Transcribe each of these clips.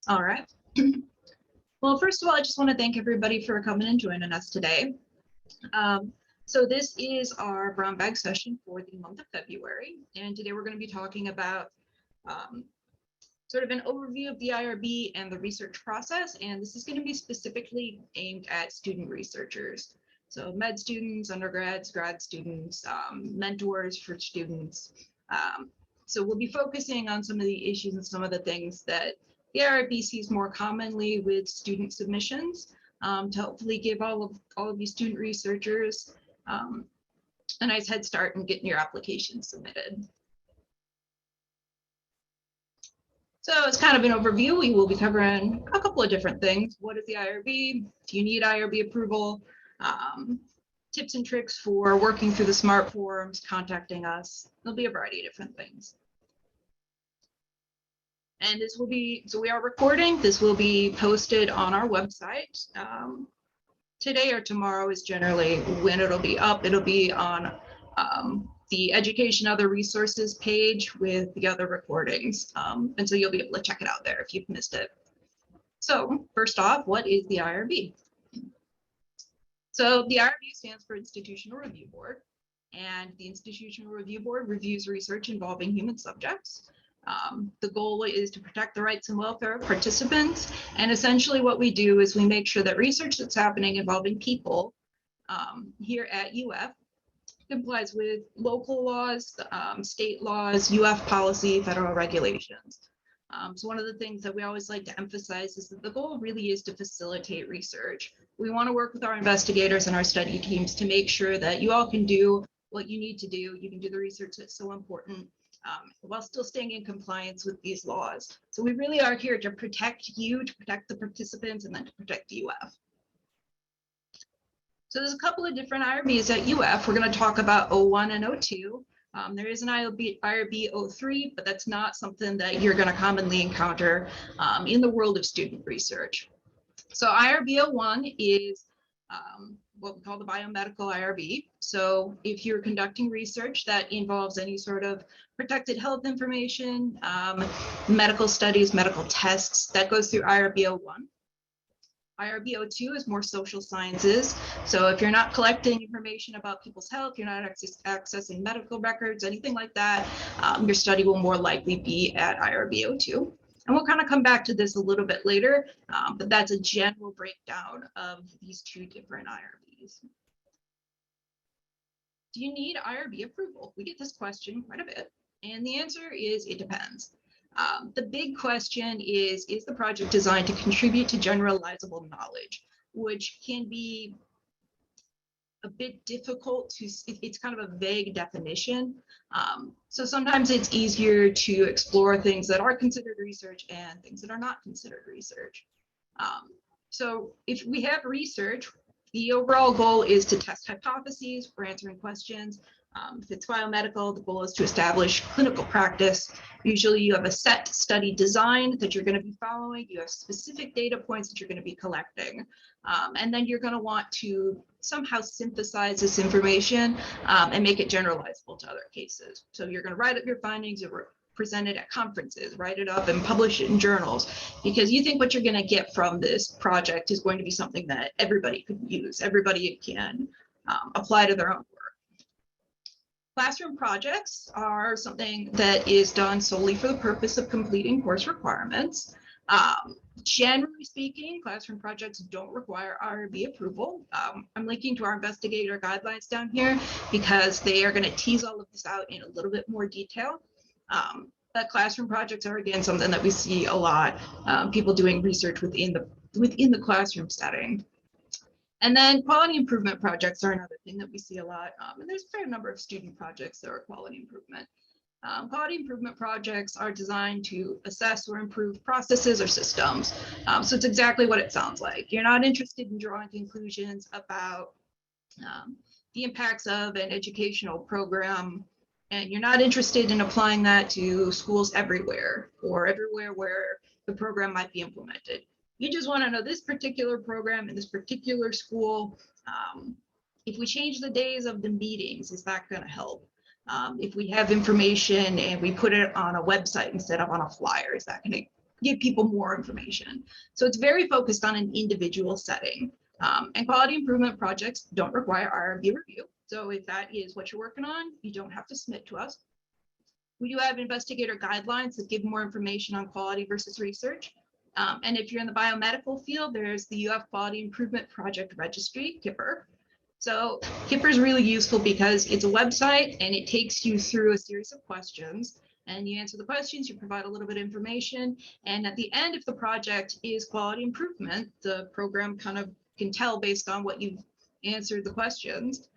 All right. Well, first of all, I just want to thank everybody for coming and joining us today. So this is our brown bag session for the month of February. And today we're going to be talking about sort of an overview of the IRB and the research process. And this is going to be specifically aimed at student researchers. So med students, undergrads, grad students, mentors for students. So we'll be focusing on some of the issues and some of the things that the IRB sees more commonly with student submissions to hopefully give all of you student researchers a nice head start in getting your application submitted. So it's kind of an overview. We will be covering a couple of different things. What is the IRB? Do you need IRB approval? Tips and tricks for working through the SMART forms, contacting us. There'll be a variety of different things. And this will be, so we are recording. This will be posted on our website. Today or tomorrow is generally when it'll be up. It'll be on the Education Other Resources page with the other recordings. And so you'll be able to check it out there if you've missed it. So first off, what is the IRB? So the IRB stands for Institutional Review Board, and the Institutional Review Board reviews research involving human subjects. The goal is to protect the rights and welfare of participants, and essentially what we do is we make sure that research that's happening involving people here at UF complies with local laws, state laws, UF policy, federal regulations. So one of the things that we always like to emphasize is that the goal really is to facilitate research. We want to work with our investigators and our study teams to make sure that you all can do what you need to do. You can do the research that's so important while still staying in compliance with these laws. So we really are here to protect you, to protect the participants, and then to protect UF. So there's a couple of different IRBs at UF. We're going to talk about 01 and 02. There is an IRB 03, but that's not something that you're going to commonly encounter in the world of student research. So IRB 01 is what we call the biomedical IRB. So if you're conducting research that involves any sort of protected health information, medical studies, medical tests, that goes through IRB 01. IRB 02 is more social sciences. So if you're not collecting information about people's health, you're not accessing medical records, anything like that, your study will more likely be at IRB 02. And we'll kind of come back to this a little bit later, but that's a general breakdown of these two different IRBs. Do you need IRB approval? We get this question quite a bit, and the answer is it depends. The big question is the project designed to contribute to generalizable knowledge, which can be a bit difficult to, it's kind of a vague definition. So sometimes it's easier to explore things that are considered research and things that are not considered research. So if we have research, the overall goal is to test hypotheses for answering questions. If it's biomedical, the goal is to establish clinical practice. Usually you have a set study design that you're going to be following. You have specific data points that you're going to be collecting. And then you're going to want to somehow synthesize this information and make it generalizable to other cases. So you're going to write up your findings, you'll present it at conferences, write it up and publish it in journals, because you think what you're going to get from this project is going to be something that everybody could use, everybody can apply to their own work. Classroom projects are something that is done solely for the purpose of completing course requirements. Generally speaking, classroom projects don't require IRB approval. I'm linking to our investigator guidelines down here because they are going to tease all of this out in a little bit more detail. But classroom projects are, again, something that we see a lot, people doing research within the classroom setting. And then quality improvement projects are another thing that we see a lot. And there's a fair number of student projects that are quality improvement. Quality improvement projects are designed to assess or improve processes or systems. So it's exactly what it sounds like. You're not interested in drawing conclusions about the impacts of an educational program, and you're not interested in applying that to schools everywhere or everywhere where the program might be implemented. You just want to know this particular program in this particular school. If we change the days of the meetings, is that going to help? If we have information and we put it on a website instead of on a flyer, is that going to give people more information. So it's very focused on an individual setting. And quality improvement projects don't require IRB review. So if that is what you're working on, you don't have to submit to us. We do have investigator guidelines that give more information on quality versus research. And if you're in the biomedical field, there's the UF Quality Improvement Project Registry, KIPR. So KIPR is really useful because it's a website and it takes you through a series of questions. And you answer the questions, you provide a little bit of information. And at the end, if the project is quality improvement, the program kind of can tell based on what you've answered the questions.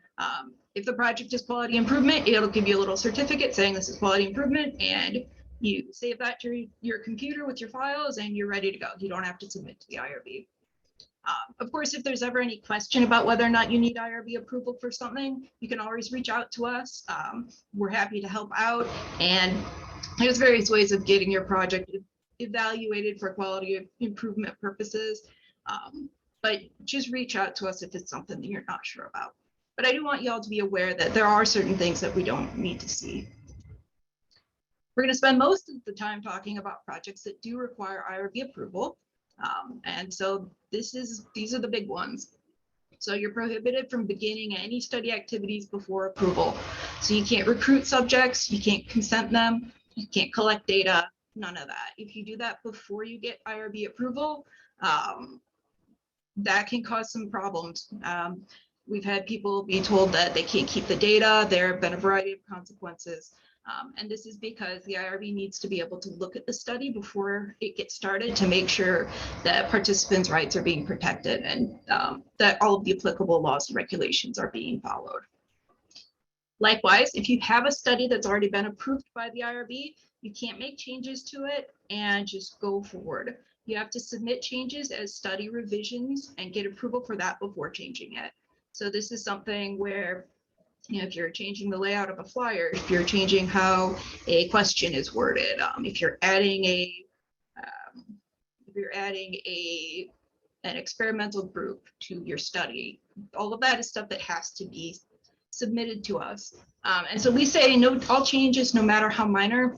If the project is quality improvement, it'll give you a little certificate saying this is quality improvement, and you save that to your computer with your files and you're ready to go. You don't have to submit to the IRB. Of course, if there's ever any question about whether or not you need IRB approval for something, you can always reach out to us. We're happy to help out. And there's various ways of getting your project evaluated for quality improvement purposes. But just reach out to us if it's something that you're not sure about. But I do want y'all to be aware that there are certain things that we don't need to see. We're going to spend most of the time talking about projects that do require IRB approval. And so these are the big ones. So you're prohibited from beginning any study activities before approval. So you can't recruit subjects, you can't consent them, you can't collect data, none of that. If you do that before you get IRB approval, that can cause some problems. We've had people be told that they can't keep the data. There have been a variety of consequences. And this is because the IRB needs to be able to look at the study before it gets started to make sure that participants' rights are being protected and that all of the applicable laws and regulations are being followed. Likewise, if you have a study that's already been approved by the IRB, you can't make changes to it and just go forward. You have to submit changes as study revisions and get approval for that before changing it. So this is something where, you know, if you're changing the layout of a flyer, if you're changing how a question is worded, if you're adding an experimental group to your study, all of that is stuff that has to be submitted to us. And so we say no, all changes, no matter how minor.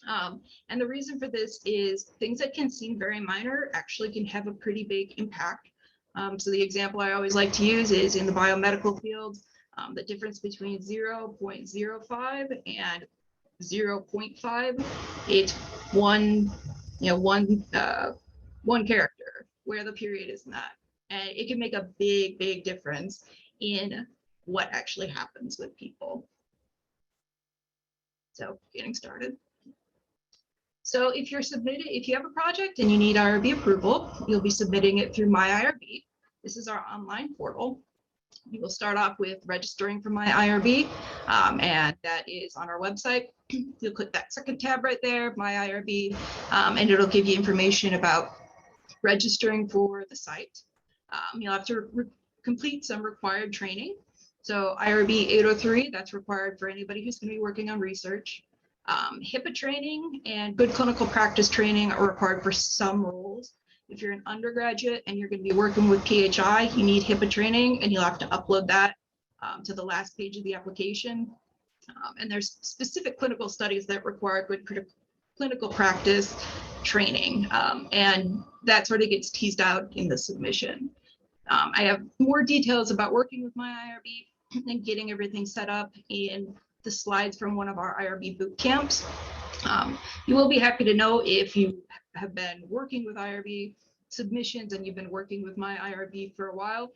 And the reason for this is things that can seem very minor actually can have a pretty big impact. So the example I always like to use is in the biomedical field, the difference between 0.05 and 0.5, it's one character where the period is not. And it can make a big, big difference in what actually happens with people. So getting started. So if you have a project and you need IRB approval, you'll be submitting it through My IRB. This is our online portal. You will start off with registering for My IRB, and that is on our website. You'll click that second tab right there, My IRB, and it'll give you information about registering for the site. You'll have to complete some required training. So IRB 803, that's required for anybody who's going to be working on research. HIPAA training and good clinical practice training are required for some roles. If you're an undergraduate and you're going to be working with PHI, you need HIPAA training, and you'll have to upload that to the last page of the application. And there's specific clinical studies that require good clinical practice training, and that sort of gets teased out in the submission. I have more details about working with My IRB and getting everything set up in the slides from one of our IRB boot camps. You will be happy to know if you have been working with IRB submissions and you've been working with My IRB for a while,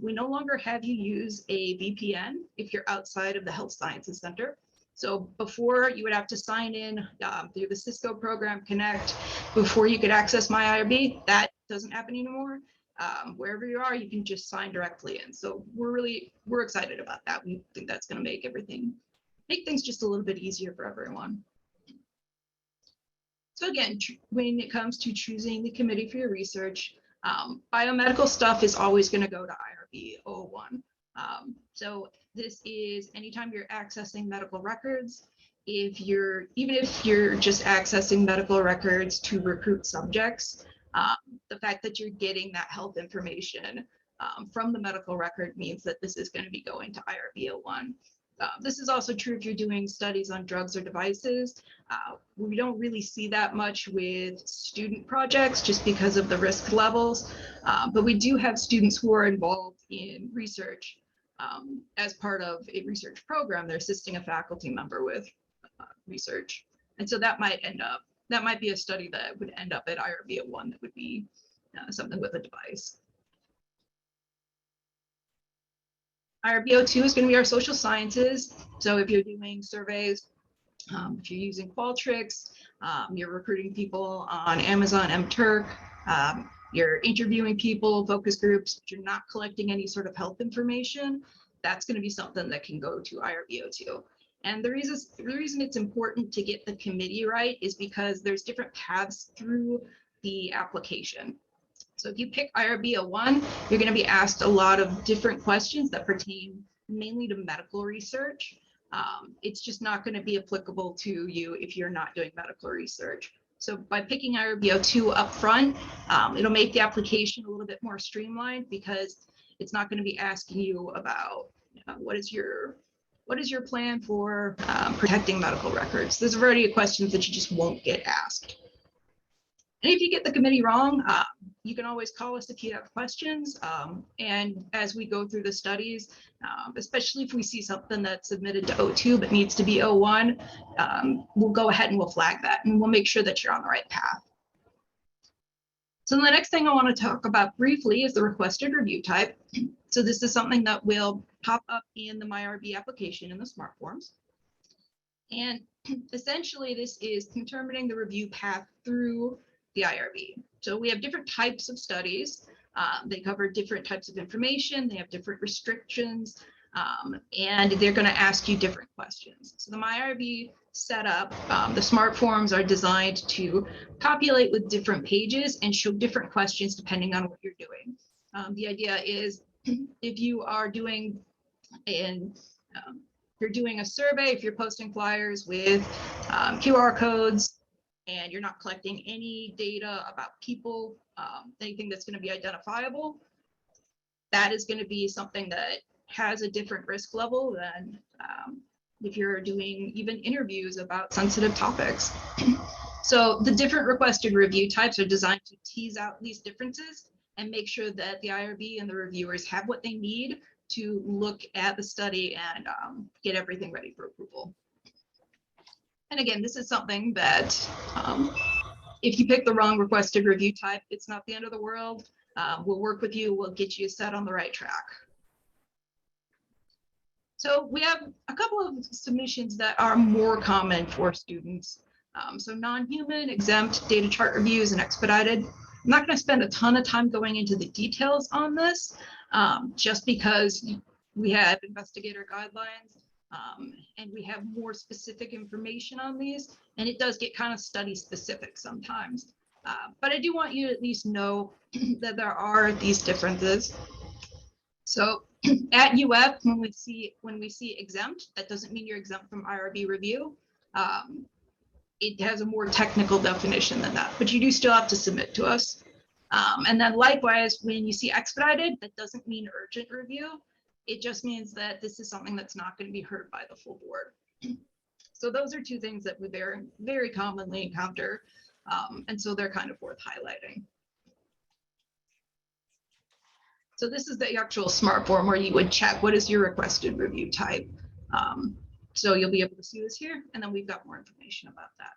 we no longer have you use a VPN if you're outside of the Health Sciences Center. So before, you would have to sign in through the Cisco program Connect before you could access My IRB. That doesn't happen anymore. Wherever you are, you can just sign directly in. So we're excited about that. We think that's going to make things just a little bit easier for everyone. So again, when it comes to choosing the committee for your research, biomedical stuff is always going to go to IRB 001. So this is anytime you're accessing medical records, even if you're just accessing medical records to recruit subjects, the fact that you're getting that health information from the medical record means that this is going to be going to IRB 01. This is also true if you're doing studies on drugs or devices. We don't really see that much with student projects just because of the risk levels, but we do have students who are involved in research as part of a research program. They're assisting a faculty member with research. And so that might be a study that would end up at IRB 1 that would be something with a device. IRB 2 is going to be our social sciences. So if you're doing surveys, if you're using Qualtrics, you're recruiting people on Amazon MTurk, you're interviewing people, focus groups, but you're not collecting any sort of health information, that's going to be something that can go to IRB 2. And the reason it's important to get the committee right is because there's different paths through the application. So if you pick IRB 1, you're going to be asked a lot of different questions that pertain mainly to medical research. It's just not going to be applicable to you if you're not doing medical research. So by picking IRB 2 up front, it'll make the application a little bit more streamlined because it's not going to be asking you about what is your plan for protecting medical records. There's a variety of questions that you just won't get asked. And if you get the committee wrong, you can always call us if you have questions. And as we go through the studies, especially if we see something that's submitted to O2 but needs to be O1, we'll go ahead and we'll flag that and we'll make sure that you're on the right path. So the next thing I want to talk about briefly is the requested review type. So this is something that will pop up in the MyRB application in the smart forms. And essentially this is determining the review path through the IRB. So we have different types of studies. They cover different types of information. They have different restrictions, and they're going to ask you different questions. So the MyRB setup, the smart forms are designed to populate with different pages and show different questions depending on what you're doing. The idea is if you are doing you're doing a survey, if you're posting flyers with QR codes, and you're not collecting any data about people, anything that's going to be identifiable, that is going to be something that has a different risk level than if you're doing even interviews about sensitive topics. So the different requested review types are designed to tease out these differences and make sure that the IRB and the reviewers have what they need to look at the study and get everything ready for approval. And again, this is something that if you pick the wrong requested review type, it's not the end of the world. We'll work with you. We'll get you set on the right track. So we have a couple of submissions that are more common for students. So non-human, exempt, data chart reviews, and expedited. I'm not going to spend a ton of time going into the details on this, just because we have investigator guidelines. And we have more specific information on these, and it does get kind of study specific sometimes. But I do want you to at least know that there are these differences. So at UF, when we see exempt, that doesn't mean you're exempt from IRB review. It has a more technical definition than that, but you do still have to submit to us. And then likewise, when you see expedited, that doesn't mean urgent review. It just means that this is something that's not going to be heard by the full board. So those are two things that we very, very commonly encounter. And so they're kind of worth highlighting. So this is the actual smart form where you would check what is your requested review type. So you'll be able to see this here, and then we've got more information about that.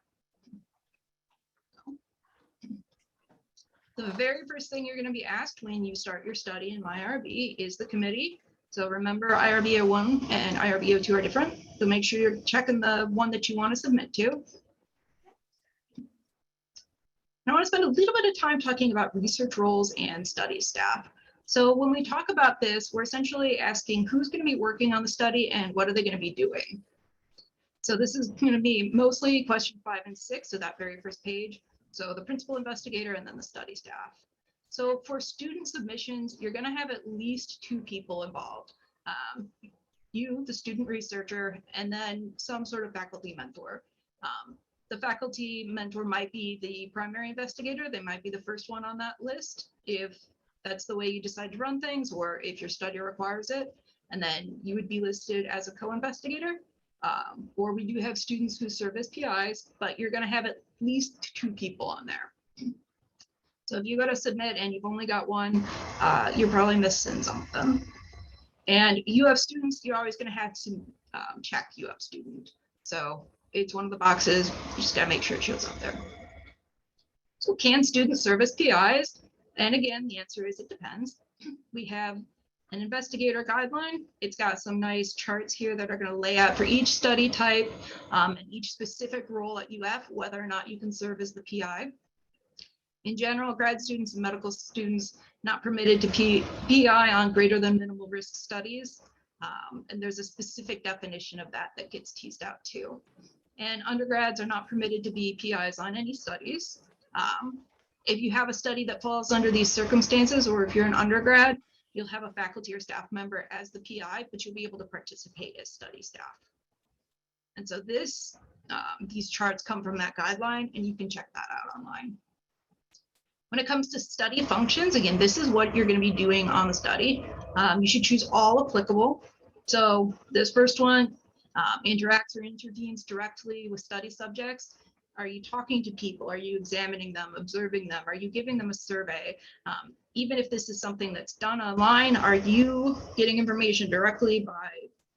The very first thing you're going to be asked when you start your study in MyRB is the committee. So remember, IRB 1 and IRB 2 are different. So make sure you're checking the one that you want to submit to. And I want to spend a little bit of time talking about research roles and study staff. So when we talk about this, we're essentially asking who's going to be working on the study and what are they going to be doing. So this is going to be mostly question 5 and 6, so that very first page. So the principal investigator and then the study staff. So for student submissions, you're going to have at least 2 people involved. You, the student researcher, and then some sort of faculty mentor. The faculty mentor might be the primary investigator. They might be the first one on that list if that's the way you decide to run things or if your study requires it. and then you would be listed as a co-investigator. Or we do have students who serve as PIs, but you're going to have at least 2 people on there. So if you go to submit and you've only got one, you're probably missing something. And UF students, you're always going to have to check UF student. So it's one of the boxes. You just got to make sure it shows up there. So can students serve as PIs? And again, the answer is it depends. We have an investigator guideline. It's got some nice charts here that are going to lay out for each study type and each specific role at UF, whether or not you can serve as the PI. In general, grad students and medical students not permitted to PI on greater than minimal risk studies. And there's a specific definition of that that gets teased out too. And undergrads are not permitted to be PIs on any studies. If you have a study that falls under these circumstances, or if you're an undergrad, you'll have a faculty or staff member as the PI, but you'll be able to participate as study staff. And so these charts come from that guideline, and you can check that out online. When it comes to study functions, again, this is what you're going to be doing on the study. You should choose all applicable. So this first one, interacts or intervenes directly with study subjects. Are you talking to people? Are you examining them, observing them? Are you giving them a survey? Even if this is something that's done online, are you getting information directly by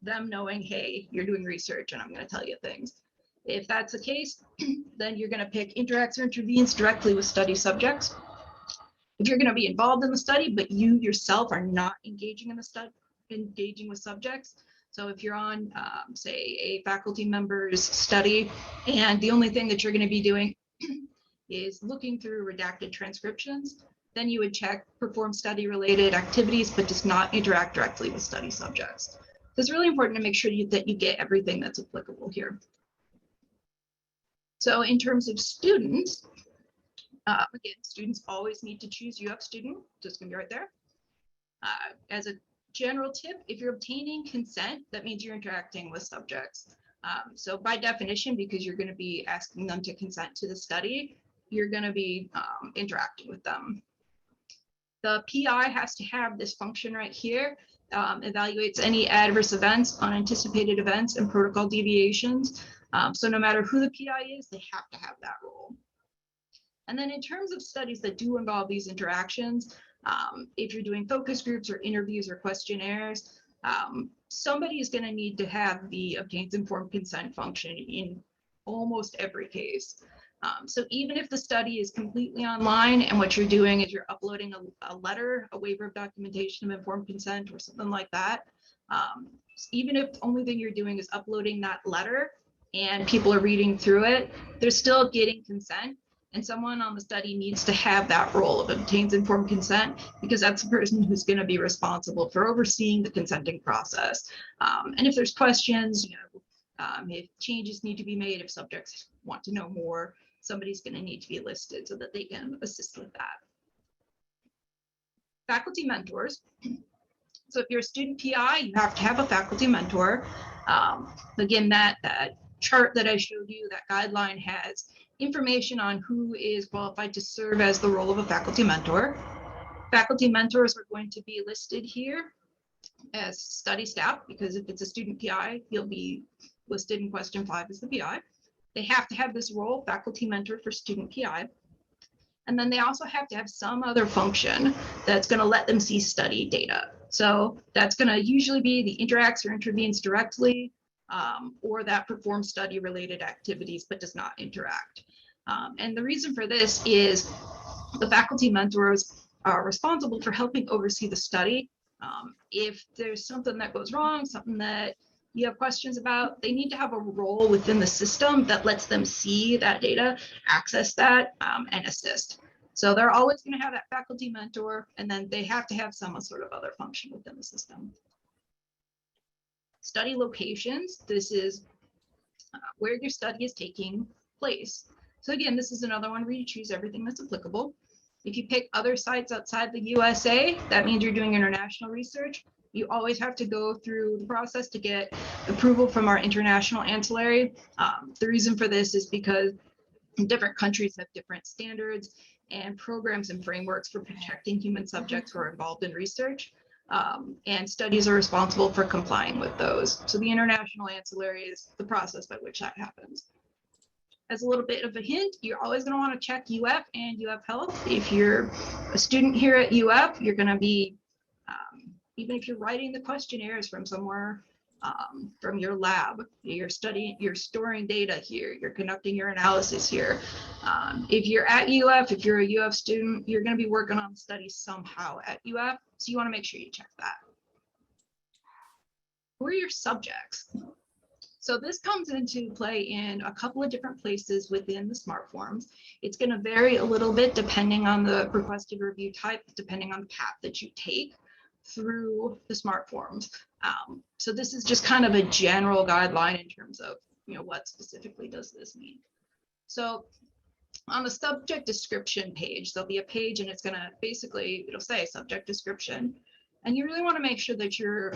them knowing, hey, you're doing research and I'm going to tell you things? If that's the case, then you're going to pick interacts or intervenes directly with study subjects. If you're going to be involved in the study, but you yourself are not engaging in the study, engaging with subjects. So if you're on, say, a faculty member's study, and the only thing that you're going to be doing is looking through redacted transcriptions, then you would check perform study-related activities, but does not interact directly with study subjects. So it's really important to make sure that you get everything that's applicable here. So in terms of students, again, students always need to choose UF student, just gonna be right there. As a general tip, if you're obtaining consent, that means you're interacting with subjects. So by definition, because you're gonna be asking them to consent to the study, you're gonna be interacting with them. The PI has to have this function right here, evaluates any adverse events, unanticipated events, and protocol deviations. So no matter who the PI is, they have to have that role. And then in terms of studies that do involve these interactions, if you're doing focus groups or interviews or questionnaires, somebody is going to need to have the obtains informed consent function in almost every case. So even if the study is completely online and what you're doing is you're uploading a letter, a waiver of documentation of informed consent or something like that, even if the only thing you're doing is uploading that letter and people are reading through it, they're still getting consent. And someone on the study needs to have that role of obtains informed consent, because that's the person who's going to be responsible for overseeing the consenting process. And if there's questions, if changes need to be made, if subjects want to know more, somebody's going to need to be listed so that they can assist with that. Faculty mentors. So if you're a student PI, you have to have a faculty mentor. Again, that chart that I showed you, that guideline has information on who is qualified to serve as the role of a faculty mentor. Faculty mentors are going to be listed here as study staff, because if it's a student PI, you'll be listed in question 5 as the PI. They have to have this role, faculty mentor for student PI. And then they also have to have some other function that's going to let them see study data. So that's going to usually be the interacts or intervenes directly, or that performs study related activities but does not interact. And the reason for this is the faculty mentors are responsible for helping oversee the study. If there's something that goes wrong, something that you have questions about, they need to have a role within the system that lets them see that data, access that, and assist. So they're always going to have that faculty mentor, and then they have to have some sort of other function within the system. Study locations. This is where your study is taking place. So again, this is another one where you choose everything that's applicable. If you pick other sites outside the USA, that means you're doing international research. You always have to go through the process to get approval from our international ancillary. The reason for this is because different countries have different standards and programs and frameworks for protecting human subjects who are involved in research. and studies are responsible for complying with those. So the international ancillary is the process by which that happens. As a little bit of a hint, you're always going to want to check UF and UF Health. If you're a student here at UF, you're going to be, even if you're writing the questionnaires from somewhere, from your lab, you're studying, you're storing data here, you're conducting your analysis here. If you're at UF, if you're a UF student, you're going to be working on studies somehow at UF. So you want to make sure you check that. Who are your subjects? So this comes into play in a couple of different places within the SMART forms. It's going to vary a little bit depending on the requested review type, depending on the path that you take through the SMART forms. So this is just kind of a general guideline in terms of, what specifically does this mean? So on the subject description page, there'll be a page and it's going to basically, it'll say subject description. And you really want to make sure that you're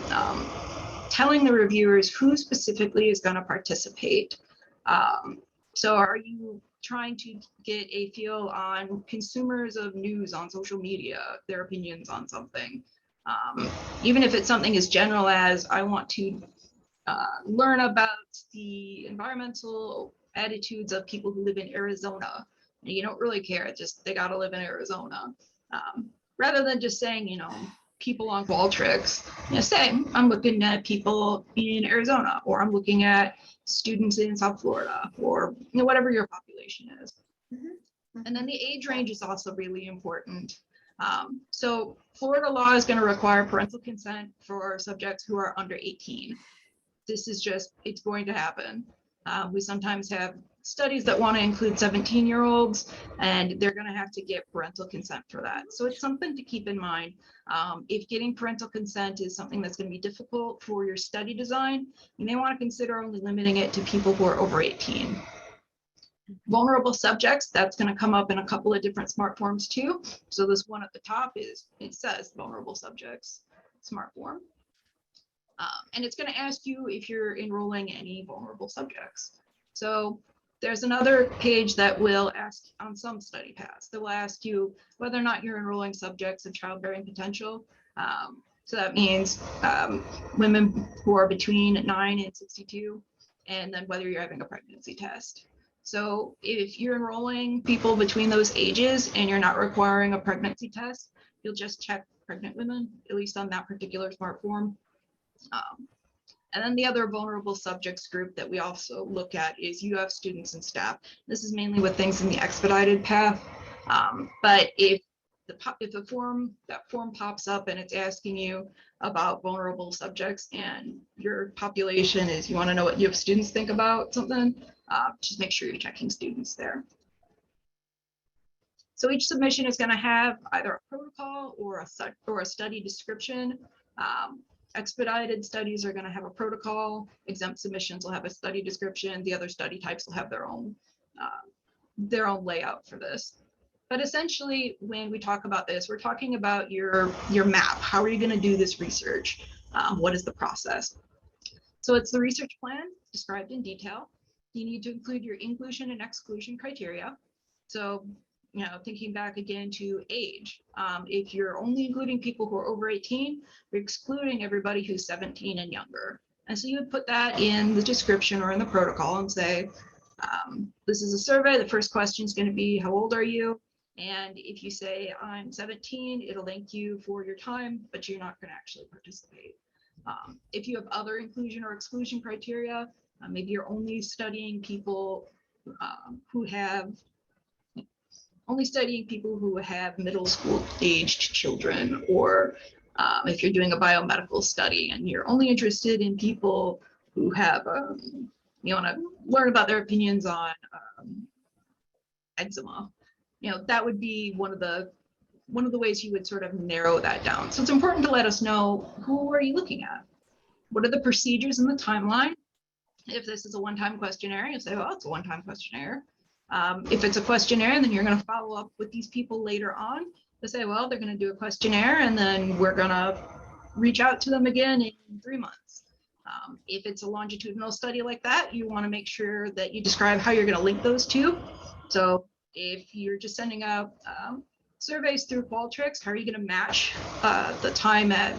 telling the reviewers who specifically is going to participate. So are you trying to get a feel on consumers of news on social media, their opinions on something? Even if it's something as general as I want to learn about the environmental attitudes of people who live in Arizona. And you don't really care, it's just they got to live in Arizona. Rather than just saying, people on Qualtrics, say I'm looking at people in Arizona, or I'm looking at students in South Florida, or whatever your population is. Mm-hmm. And then the age range is also really important. So Florida law is going to require parental consent for subjects who are under 18. This is just, it's going to happen. We sometimes have studies that want to include 17-year-olds, and they're going to have to get parental consent for that. So it's something to keep in mind. If getting parental consent is something that's going to be difficult for your study design, you may want to consider only limiting it to people who are over 18. Vulnerable subjects, that's going to come up in a couple of different SMART forms too. So this one at the top it says vulnerable subjects SMART form. And it's going to ask you if you're enrolling any vulnerable subjects. So there's another page that will ask on some study paths, that will ask you whether or not you're enrolling subjects of childbearing potential. So that means women who are between 9 and 62, and then whether you're having a pregnancy test. So if you're enrolling people between those ages and you're not requiring a pregnancy test, you'll just check pregnant women, at least on that particular SMART form. And then the other vulnerable subjects group that we also look at is UF students and staff. This is mainly with things in the expedited path. But if the form pops up and it's asking you about vulnerable subjects and your population is, you want to know what UF students think about something, just make sure you're checking students there. So each submission is going to have either a protocol or a study description. Expedited studies are going to have a protocol. Exempt submissions will have a study description. The other study types will have their own layout for this. But essentially, when we talk about this, we're talking about your map. How are you going to do this research? What is the process? So it's the research plan described in detail. You need to include your inclusion and exclusion criteria. So, thinking back again to age, if you're only including people who are over 18, you're excluding everybody who's 17 and younger. And so you would put that in the description or in the protocol and say, this is a survey. The first question is going to be, how old are you? And if you say I'm 17, it'll thank you for your time, but you're not going to actually participate. If you have other inclusion or exclusion criteria, maybe you're only studying people who have middle school aged children, or if you're doing a biomedical study and you're only interested in people who have, you want to learn about their opinions on eczema, that would be one of the ways you would sort of narrow that down. So it's important to let us know, who are you looking at? What are the procedures in the timeline? If this is a one-time questionnaire, you say, well, it's a one-time questionnaire. If it's a questionnaire, then you're going to follow up with these people later on to say, well, they're going to do a questionnaire, and then we're going to reach out to them again in 3 months. If it's a longitudinal study like that, you want to make sure that you describe how you're going to link those two. So if you're just sending out surveys through Qualtrics, how are you going to match the time at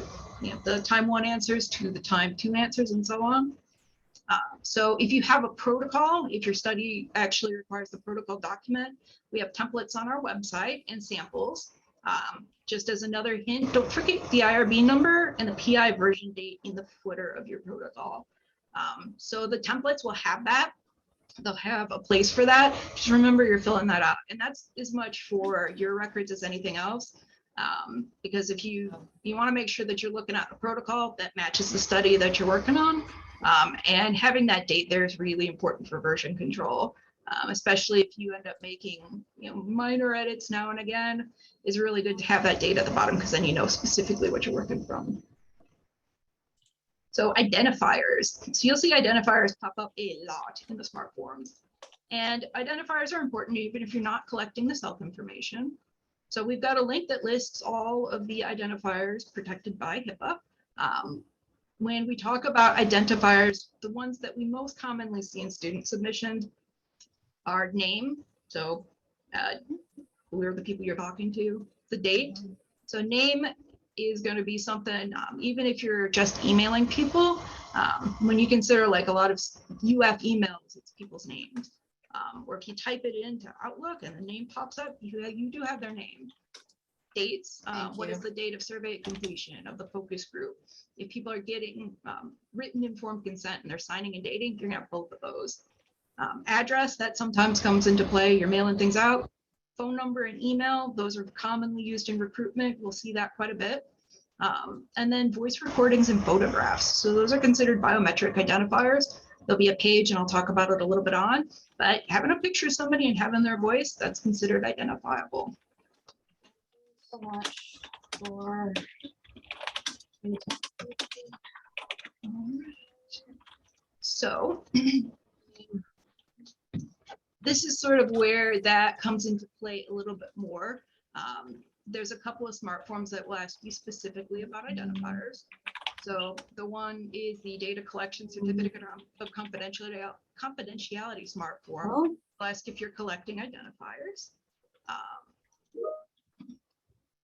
the time 1 answers to the time 2 answers and so on. So if you have a protocol, if your study actually requires the protocol document, we have templates on our website and samples. Just as another hint, don't forget the IRB number and the PI version date in the footer of your protocol. So the templates will have that. They'll have a place for that. Just remember you're filling that out. And that's as much for your records as anything else. Because if you want to make sure that you're looking at a protocol that matches the study that you're working on, and having that date there is really important for version control, especially if you end up making minor edits now and again. Is really good to have that date at the bottom, because then you know specifically what you're working from. So identifiers. So you'll see identifiers pop up a lot in the smart forms. And identifiers are important even if you're not collecting the self information. So we've got a link that lists all of the identifiers protected by HIPAA. When we talk about identifiers, the ones that we most commonly see in student submissions are name. So who are the people you're talking to? The date. So name is going to be something, even if you're just emailing people, when you consider like a lot of UF emails, it's people's names. Or if you type it into Outlook and the name pops up, you do have their name. Dates, what is the date of survey completion of the focus group? If people are getting written informed consent and they're signing and dating, you're gonna have both of those. Address, that sometimes comes into play, you're mailing things out. Phone number and email, those are commonly used in recruitment. We'll see that quite a bit. And then voice recordings and photographs. So those are considered biometric identifiers. There'll be a page and I'll talk about it a little bit on, but having a picture of somebody and having their voice, that's considered identifiable. So much for so this is sort of where that comes into play a little bit more. There's a couple of smart forms that will ask you specifically about identifiers. So the one is the data collection certificate of confidentiality smart form. Oh. I'll ask if you're collecting identifiers.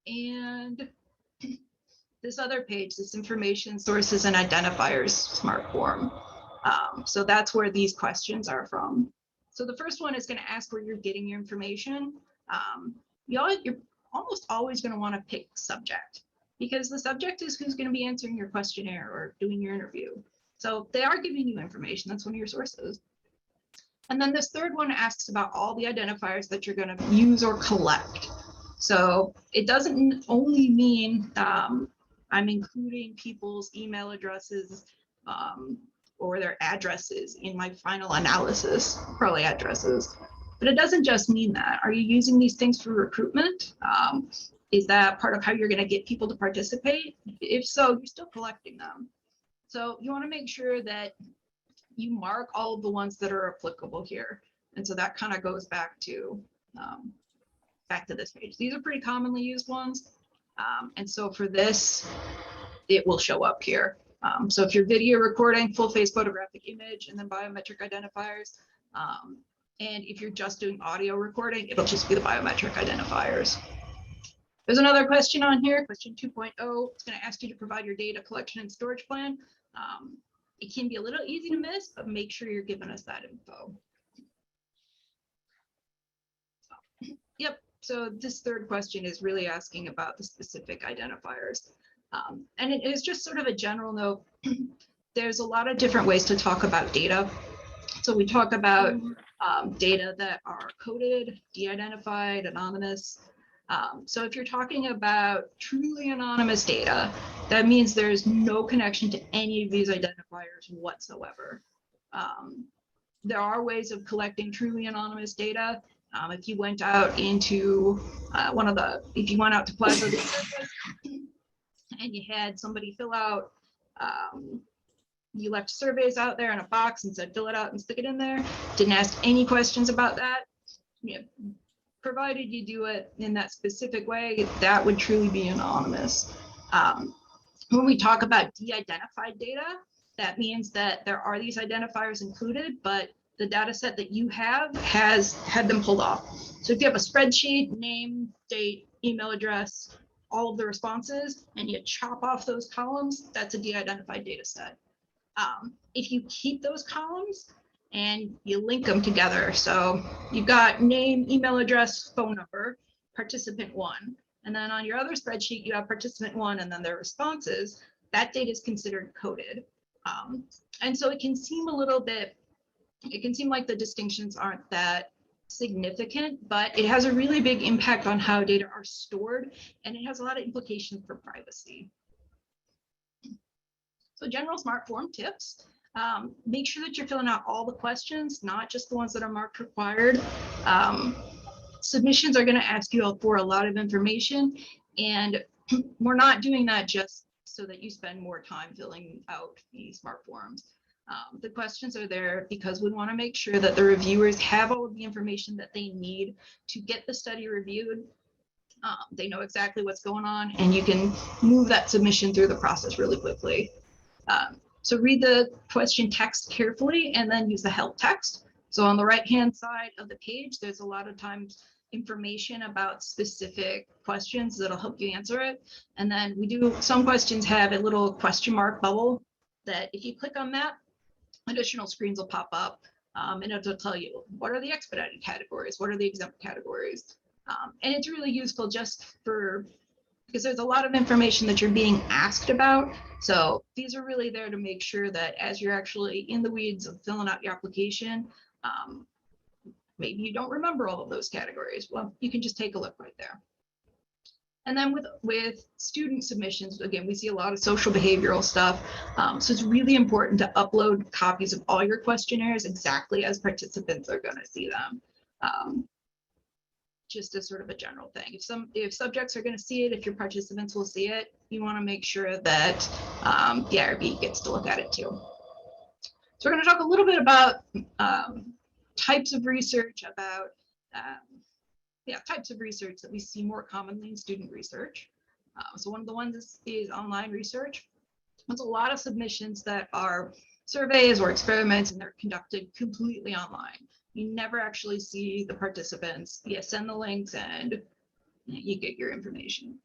And this other page, this information sources and identifiers smart form. So that's where these questions are from. So the first one is going to ask where you're getting your information. You're almost always going to want to pick subject, because the subject is who's going to be answering your questionnaire or doing your interview. So they are giving you information. That's one of your sources. And then this third one asks about all the identifiers that you're going to use or collect. So it doesn't only mean I'm including people's email addresses or their addresses in my final analysis, probably addresses. But it doesn't just mean that. Are you using these things for recruitment? Is that part of how you're going to get people to participate? If so, you're still collecting them. So you want to make sure that you mark all of the ones that are applicable here. And so that kind of goes back to this page. These are pretty commonly used ones. And so for this, it will show up here. So if you're video recording, full face photographic image, and then biometric identifiers. And if you're just doing audio recording, it'll just be the biometric identifiers. There's another question on here, question 2.0. It's going to ask you to provide your data collection and storage plan. It can be a little easy to miss, but make sure you're giving us that info. Yep, so this third question is really asking about the specific identifiers. And it is just sort of a general note. There's a lot of different ways to talk about data. So we talk about data that are coded, de-identified, anonymous. So if you're talking about truly anonymous data, that means there's no connection to any of these identifiers whatsoever. There are ways of collecting truly anonymous data. If you went out into if you went out to Plaza and you had somebody fill out, you left surveys out there in a box and said, fill it out and stick it in there, didn't ask any questions about that, provided you do it in that specific way, that would truly be anonymous. When we talk about de-identified data, that means that there are these identifiers included, but the data set that you have has had them pulled off. So if you have a spreadsheet, name, date, email address, all of the responses and you chop off those columns, that's a de-identified data set. If you keep those columns and you link them together, so you've got name, email address, phone number, participant 1, and then on your other spreadsheet, you have participant 1 and then their responses, that data is considered coded. And so it can seem a little bit, it can seem like the distinctions aren't that significant, but it has a really big impact on how data are stored, and it has a lot of implications for privacy. So general smart form tips. Make sure that you're filling out all the questions, not just the ones that are marked required. Submissions are going to ask you for a lot of information, and we're not doing that just so that you spend more time filling out the smart forms. The questions are there because we want to make sure that the reviewers have all of the information that they need to get the study reviewed. They know exactly what's going on, and you can move that submission through the process really quickly. So read the question text carefully and then use the help text. So on the right-hand side of the page, there's a lot of times information about specific questions that'll help you answer it. And then some questions have a little question mark bubble that if you click on that, additional screens will pop up, and it'll tell you what are the expedited categories, what are the exempt categories. And it's really useful just because there's a lot of information that you're being asked about. So these are really there to make sure that as you're actually in the weeds of filling out your application, maybe you don't remember all of those categories. Well, you can just take a look right there. And then with student submissions, again, we see a lot of social behavioral stuff. So it's really important to upload copies of all your questionnaires exactly as participants are going to see them. Just as sort of a general thing. If subjects are going to see it, if your participants will see it, you want to make sure that the IRB gets to look at it too. So we're going to talk a little bit about types of research, types of research that we see more commonly in student research. So one of the ones is online research. There's a lot of submissions that are surveys or experiments, and they're conducted completely online. You never actually see the participants. You send the links and you get your information.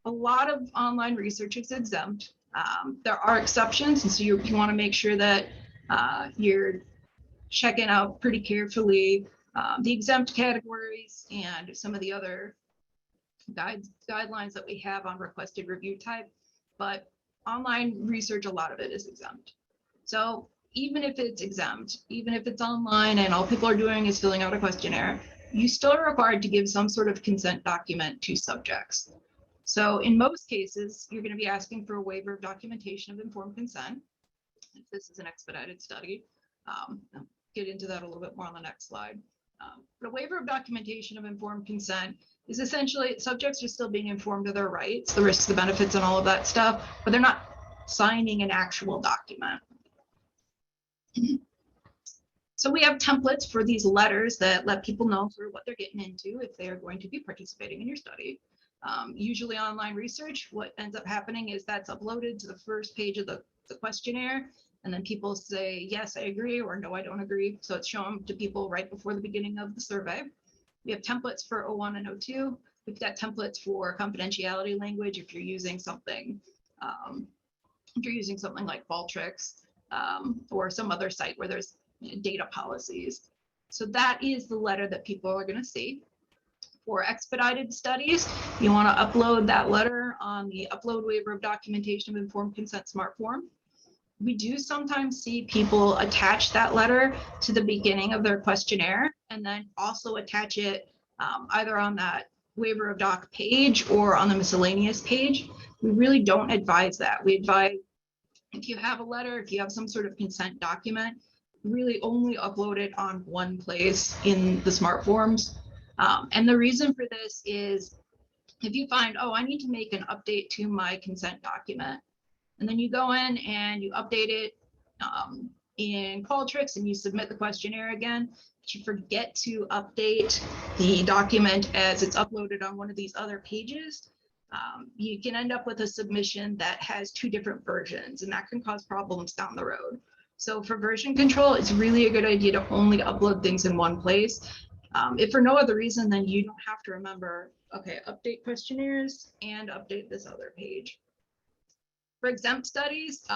A lot of online research is exempt. There are exceptions, and so you want to make sure that you're checking out pretty carefully the exempt categories and some of the other guidelines that we have on requested review type. But online research, a lot of it is exempt. So even if it's exempt, even if it's online and all people are doing is filling out a questionnaire, you still are required to give some sort of consent document to subjects. So in most cases, you're going to be asking for a waiver of documentation of informed consent. If this is an expedited study, I'll get into that a little bit more on the next slide. But a waiver of documentation of informed consent is essentially subjects are still being informed of their rights, the risks, the benefits, and all of that stuff, but they're not signing an actual document. So we have templates for these letters that let people know sort of what they're getting into if they are going to be participating in your study. Usually online research, what ends up happening is that's uploaded to the first page of the questionnaire, and then people say, yes, I agree, or no, I don't agree. So it's shown to people right before the beginning of the survey. We have templates for 01 and 02. We've got templates for confidentiality language if you're using something, like Qualtrics or some other site where there's data policies. So that is the letter that people are going to see. For expedited studies, you want to upload that letter on the upload waiver of documentation of informed consent smart form. We do sometimes see people attach that letter to the beginning of their questionnaire and then also attach it either on that waiver of doc page or on the miscellaneous page. We really don't advise that. We advise if you have a letter, if you have some sort of consent document, really only upload it on one place in the smart forms. And the reason for this is if you find, oh, I need to make an update to my consent document, and then you go in and you update it in Qualtrics and you submit the questionnaire again, but you forget to update the document as it's uploaded on one of these other pages, you can end up with a submission that has two different versions, and that can cause problems down the road. So for version control, it's really a good idea to only upload things in one place. If for no other reason, then you don't have to remember, Okay, update questionnaires and update this other page. For exempt studies,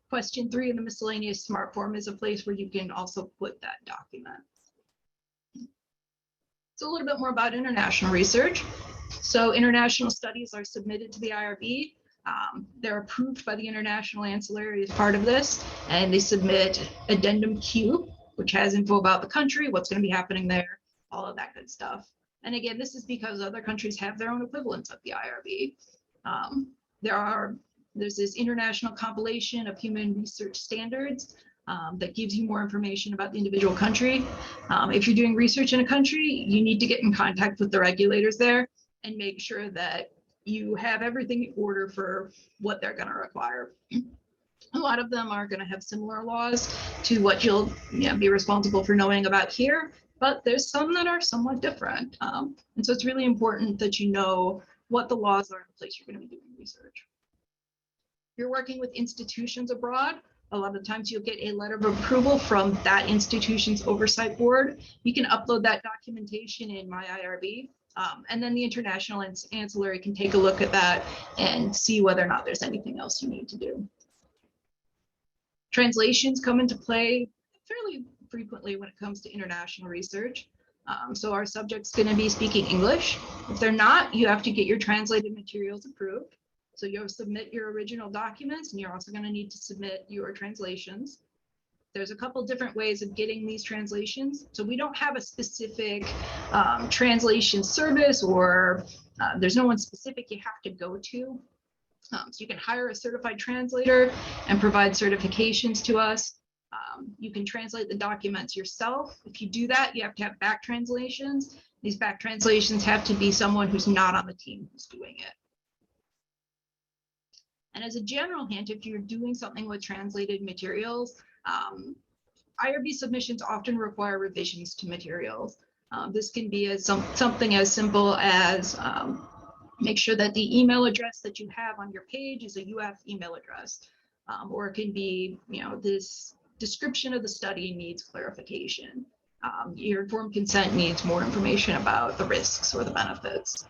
question 3 in the miscellaneous smart form is a place where you can also put that document. So a little bit more about international research. So international studies are submitted to the IRB. They're approved by the International Ancillary as part of this, and they submit Addendum Q, which has info about the country, what's going to be happening there, all of that good stuff. And again, this is because other countries have their own equivalents of the IRB. There's this international compilation of human research standards that gives you more information about the individual country. If you're doing research in a country, you need to get in contact with the regulators there and make sure that you have everything in order for what they're going to require. A lot of them are going to have similar laws to what you'll be responsible for knowing about here, but there's some that are somewhat different. And so it's really important that you know what the laws are in the place you're going to be doing research. If you're working with institutions abroad, a lot of times you'll get a letter of approval from that institution's oversight board. You can upload that documentation in My IRB, and then the International Ancillary can take a look at that and see whether or not there's anything else you need to do. Translations come into play fairly frequently when it comes to international research. So our subject's going to be speaking English. If they're not, you have to get your translated materials approved. So you'll submit your original documents, and you're also going to need to submit your translations. There's a couple different ways of getting these translations. So we don't have a specific translation service, or there's no one specific you have to go to. So you can hire a certified translator and provide certifications to us. You can translate the documents yourself. If you do that, you have to have back translations. These back translations have to be someone who's not on the team who's doing it. And as a general hint, if you're doing something with translated materials, IRB submissions often require revisions to materials. This can be as something as simple as make sure that the email address that you have on your page is a UF email address, or it can be, this description of the study needs clarification. Your informed consent needs more information about the risks or the benefits.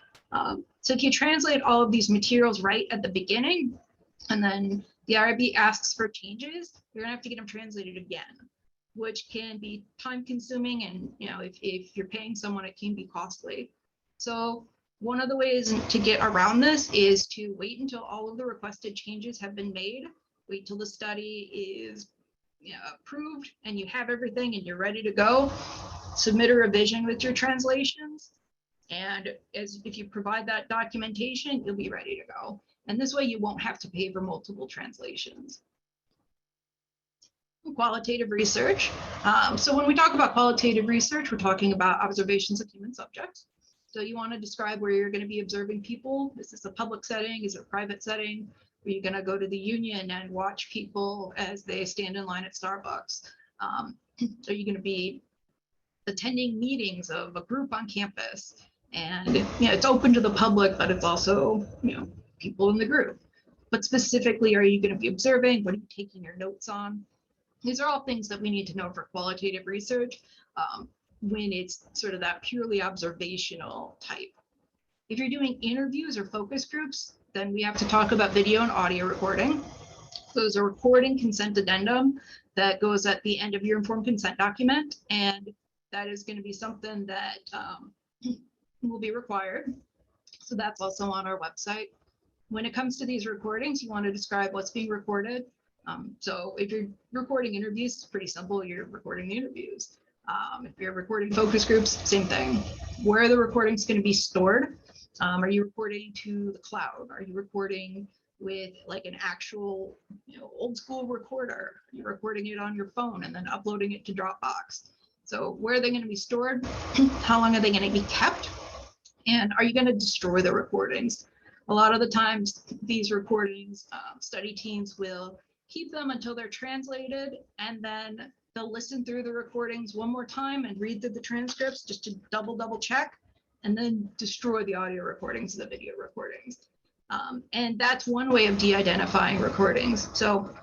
So if you translate all of these materials right at the beginning, and then the IRB asks for changes, you're gonna have to get them translated again, which can be time consuming, and if you're paying someone, it can be costly. So one of the ways to get around this is to wait until all of the requested changes have been made, wait till the study is approved and you have everything and you're ready to go, submit a revision with your translations, and if you provide that documentation, you'll be ready to go. And this way you won't have to pay for multiple translations. Qualitative research. So when we talk about qualitative research, we're talking about observations of human subjects. So you want to describe where you're going to be observing people. Is this a public setting? Is it a private setting? Are you going to go to the union and watch people as they stand in line at Starbucks? Are you going to be attending meetings of a group on campus? And it's open to the public, but it's also people in the group. But specifically, are you going to be observing? What are you taking your notes on? These are all things that we need to know for qualitative research when it's sort of that purely observational type. If you're doing interviews or focus groups, then we have to talk about video and audio recording. So there's a recording consent addendum that goes at the end of your informed consent document, and that is going to be something that will be required. So that's also on our website. When it comes to these recordings, you want to describe what's being recorded. So if you're recording interviews, it's pretty simple. You're recording the interviews. If you're recording focus groups, same thing. Where are the recordings going to be stored? Are you recording to the cloud? Are you recording with like an actual old school recorder? Are you recording it on your phone and then uploading it to Dropbox? So where are they going to be stored? How long are they going to be kept? And are you going to destroy the recordings? A lot of the times these recordings, study teams will keep them until they're translated, and then they'll listen through the recordings one more time and read through the transcripts just to double check, and then destroy the audio recordings, the video recordings. And that's one way of de-identifying recordings. So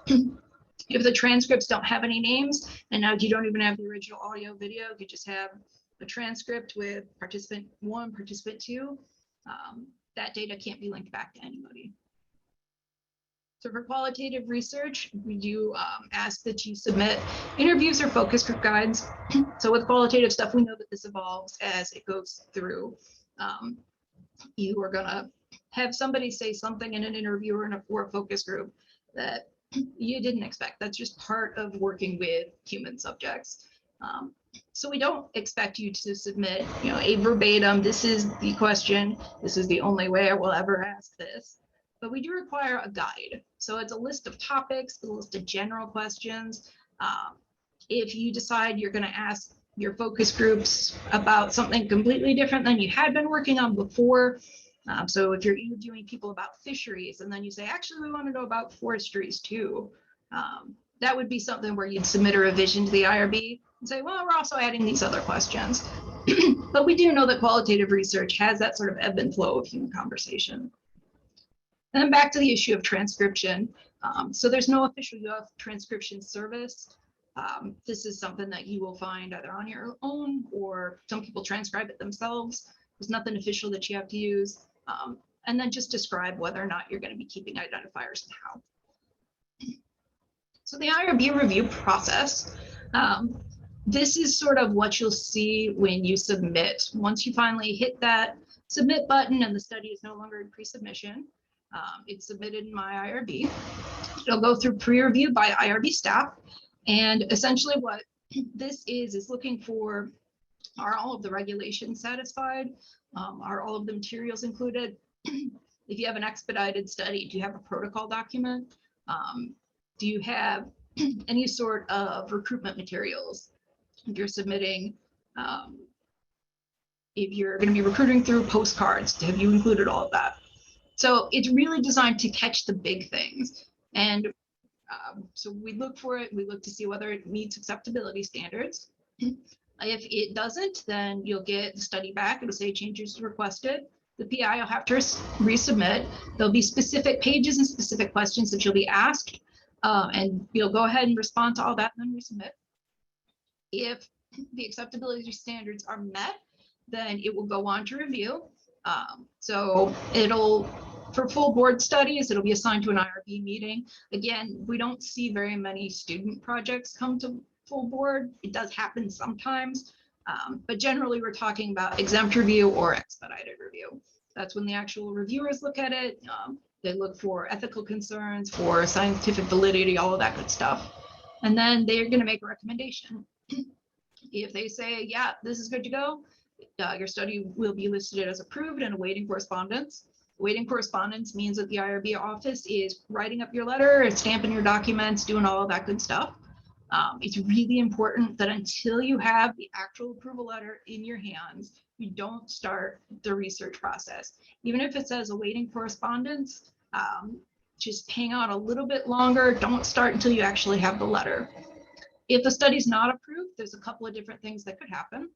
if the transcripts don't have any names, and now you don't even have the original audio video, you just have a transcript with participant 1, participant 2, That data can't be linked back to anybody. So for qualitative research, we do ask that you submit interviews or focus group guides. So with qualitative stuff, we know that this evolves as it goes through. You are gonna have somebody say something in an interview or a focus group that you didn't expect. That's just part of working with human subjects. So we don't expect you to submit, a verbatim, this is the question, this is the only way I will ever ask this. But we do require a guide. So it's a list of topics, a list of general questions. If you decide you're going to ask your focus groups about something completely different than you had been working on before, so if you're interviewing people about fisheries and then you say, actually, we want to know about forestries too, that would be something where you'd submit a revision to the IRB and say, well, we're also adding these other questions. But we do know that qualitative research has that sort of ebb and flow of human conversation. And then back to the issue of transcription. So there's no official UF transcription service. This is something that you will find either on your own or some people transcribe it themselves. There's nothing official that you have to use. And then just describe whether or not you're going to be keeping identifiers and how. So the IRB review process, this is sort of what you'll see when you submit. Once you finally hit that submit button and the study is no longer in pre-submission, it's submitted in my IRB. It'll go through pre-review by IRB staff. And essentially what this is looking for, are all of the regulations satisfied? Are all of the materials included? If you have an expedited study, do you have a protocol document? Do you have any sort of recruitment materials? If you're submitting, if you're going to be recruiting through postcards, have you included all of that? So it's really designed to catch the big things. And so we look for it, we look to see whether it meets acceptability standards. If it doesn't, then you'll get the study back. It'll say changes requested. The PI will have to resubmit. There'll be specific pages and specific questions that you'll be asked. And you'll go ahead and respond to all that and then resubmit. If the acceptability standards are met, then it will go on to review. So for full board studies, it'll be assigned to an IRB meeting. Again, we don't see very many student projects come to full board. It does happen sometimes, but generally we're talking about exempt review or expedited review. That's when the actual reviewers look at it. They look for ethical concerns, for scientific validity, all of that good stuff. And then they're going to make a recommendation. If they say, yeah, this is good to go, your study will be listed as approved and awaiting correspondence. Awaiting correspondence means that the IRB office is writing up your letter, stamping your documents, doing all of that good stuff. It's really important that until you have the actual approval letter in your hands, you don't start the research process. Even if it says awaiting correspondence, just hang on a little bit longer. Don't start until you actually have the letter. If the study's not approved, there's a couple of different things that could happen.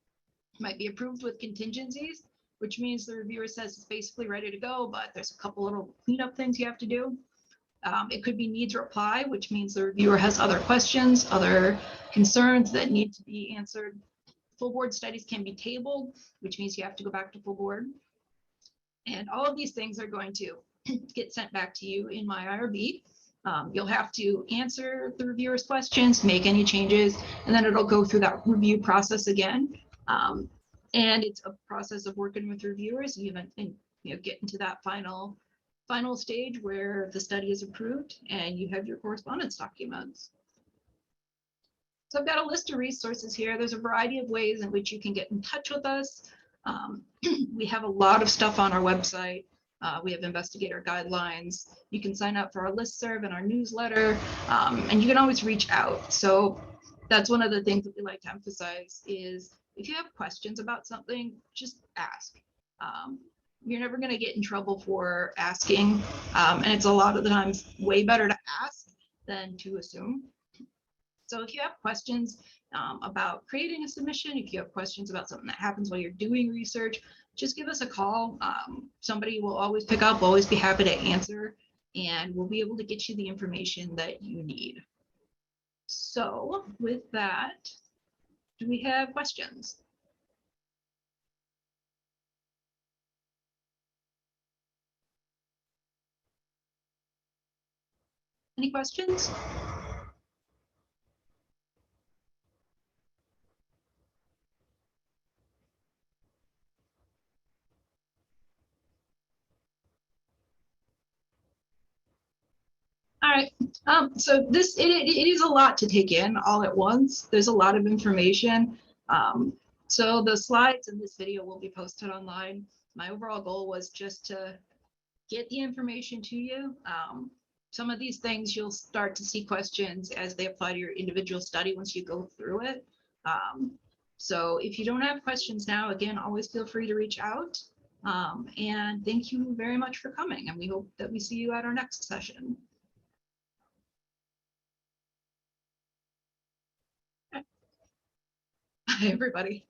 It might be approved with contingencies, which means the reviewer says it's basically ready to go, but there's a couple little cleanup things you have to do. It could be needs reply, which means the reviewer has other questions, other concerns that need to be answered. Full board studies can be tabled, which means you have to go back to full board. And all of these things are going to get sent back to you in my IRB. You'll have to answer the reviewer's questions, make any changes, and then it'll go through that review process again. And it's a process of working with reviewers, even get into that final stage where the study is approved and you have your correspondence documents. So I've got a list of resources here. There's a variety of ways in which you can get in touch with us. We have a lot of stuff on our website. We have investigator guidelines. You can sign up for our listserv and our newsletter, and you can always reach out. So that's one of the things that we like to emphasize is if you have questions about something, just ask. You're never going to get in trouble for asking, and it's a lot of the times way better to ask than to assume. So if you have questions about creating a submission, if you have questions about something that happens while you're doing research, just give us a call. Somebody will always pick up, always be happy to answer, and we'll be able to get you the information that you need. So with that, do we have questions? Any questions? All right, so this, it is a lot to take in all at once. There's a lot of information. So the slides in this video will be posted online. My overall goal was just to get the information to you. Some of these things you'll start to see questions as they apply to your individual study once you go through it. So if you don't have questions now, again, always feel free to reach out. And thank you very much for coming, and we hope that we see you at our next session. Bye, everybody.